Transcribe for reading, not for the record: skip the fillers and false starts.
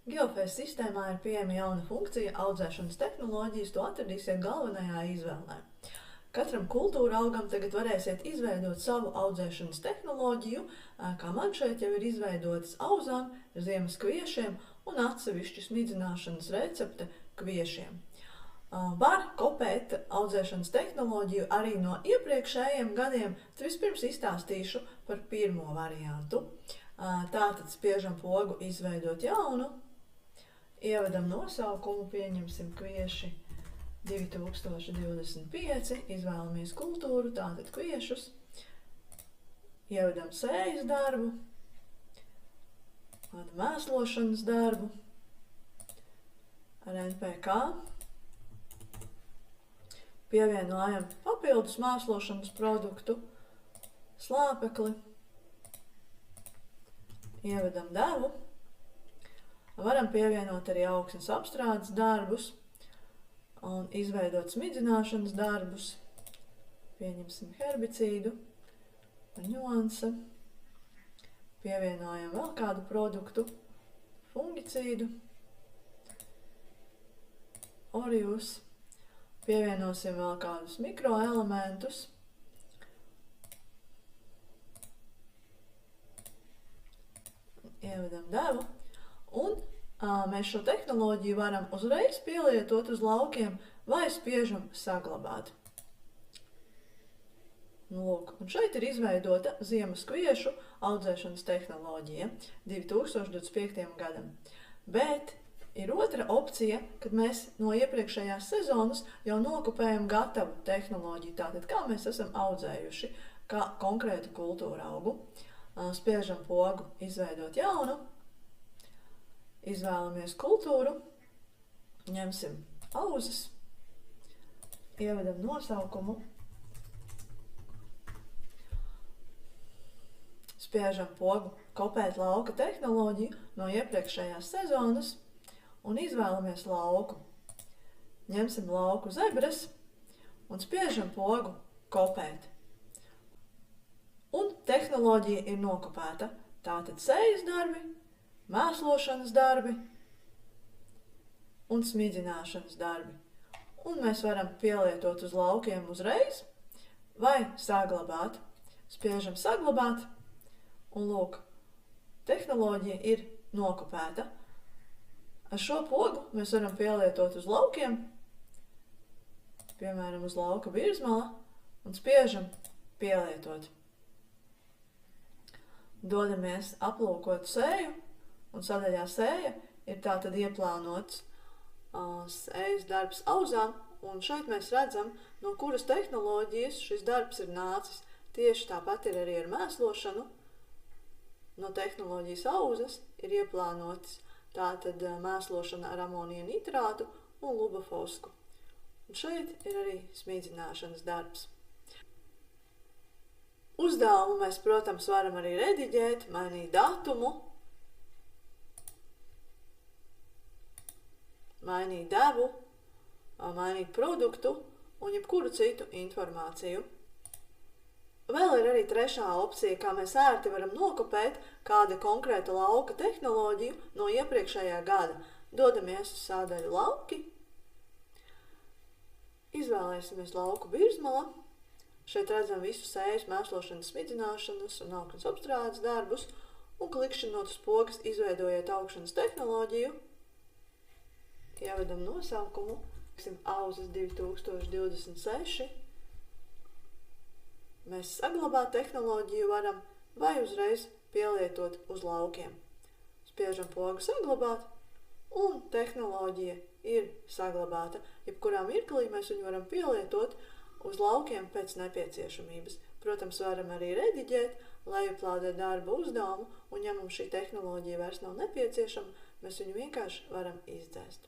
Geofēs sistēmā ir pieejama jauna funkcija audzēšanas tehnoloģijas, to atradīsiet galvenajā izvēlē. Katram kultūra augam tagad varēsiet izveidot savu audzēšanas tehnoloģiju, kā man šeit jau ir izveidotas auzām, ziemas kviešiem un atsevišķu smidzināšanas recepte kviešiem. Var kopēt audzēšanas tehnoloģiju arī no iepriekšējiem gadiem, tad vispirms izstāstīšu par pirmo variantu. Tātad spiežam pogu izveidot jaunu, ievedam nosaukumu, pieņemsim kvieši 2025, izvēlamies kultūru, tātad kviešus, ievedam sējas darbu, mēslošanas darbu ar NPK, pievienojam papildus mēslošanas produktu, slāpekli, ievedam devu, varam pievienot arī augsnes apstrādes darbus un izveidot smidzināšanas darbus. Pieņemsim herbicīdu, ņuanse, pievienojam vēl kādu produktu, fungicīdu, orius, pievienosim vēl kādus mikroelementus, ievedam devu un mēs šo tehnoloģiju varam uzreiz pielietot uz laukiem vai spiežam saglabāt. Lūk, un šeit ir izveidota ziemas kviešu audzēšanas tehnoloģija 2025. gadam. Bet ir otra opcija, kad mēs no iepriekšējās sezonas jau nokopējam gatavu tehnoloģiju, tātad kā mēs esam audzējuši kā konkrētu kultūra augu. Spiežam pogu izveidot jaunu, izvēlamies kultūru, ņemsim auzas, ievedam nosaukumu, spiežam pogu kopēt lauka tehnoloģiju no iepriekšējās sezonas un izvēlamies lauku. Ņemsim lauku zebras un spiežam pogu kopēt. Un tehnoloģija ir nokopēta. Tātad sējas darbi, mēslošanas darbi un smidzināšanas darbi. Un mēs varam pielietot uz laukiem uzreiz vai saglabāt. Spiežam saglabāt un lūk, tehnoloģija ir nokopēta. Ar šo pogu mēs varam pielietot uz laukiem, piemēram uz lauka virsmala un spiežam pielietot. Dodamies aplūkot sēju. Un sadaļā sēja ir tātad ieplānots sējas darbs auzām, un šeit mēs redzam, no kuras tehnoloģijas šis darbs ir nācis. Tieši tāpat ir arī ar mēslošanu. No tehnoloģijas auzas ir ieplānots tātad mēslošana ar amonija nitrātu un lubofosku. Un šeit ir arī smidzināšanas darbs. Uzdevumu mēs, protams, varam arī rediģēt, mainīt datumu, mainīt devu, mainīt produktu un jebkuru citu informāciju. Vēl ir arī trešā opcija, kā mēs ērti varam nokopēt kāda konkrēta lauka tehnoloģiju no iepriekšējā gada. Dodamies uz sādaļu lauki, izvēlēsimies lauku virsmala. Šeit redzam visu sējas, mēslošanas, smidzināšanas un augsnes apstrādes darbus un klikšķinot uz pogas izveidojiet augšanas tehnoloģiju. Ievedam nosaukumu, auzas 2026. Mēs saglabāt tehnoloģiju varam vai uzreiz pielietot uz laukiem. Spiežam pogu saglabāt un tehnoloģija ir saglabāta. Jebkurā mirklī mēs viņu varam pielietot uz laukiem pēc nepieciešamības. Protams, varam arī rediģēt, lejuplādēt darba uzdevumu, un ja mums šī tehnoloģija vairs nav nepieciešama, mēs viņu vienkārši varam izdzēst.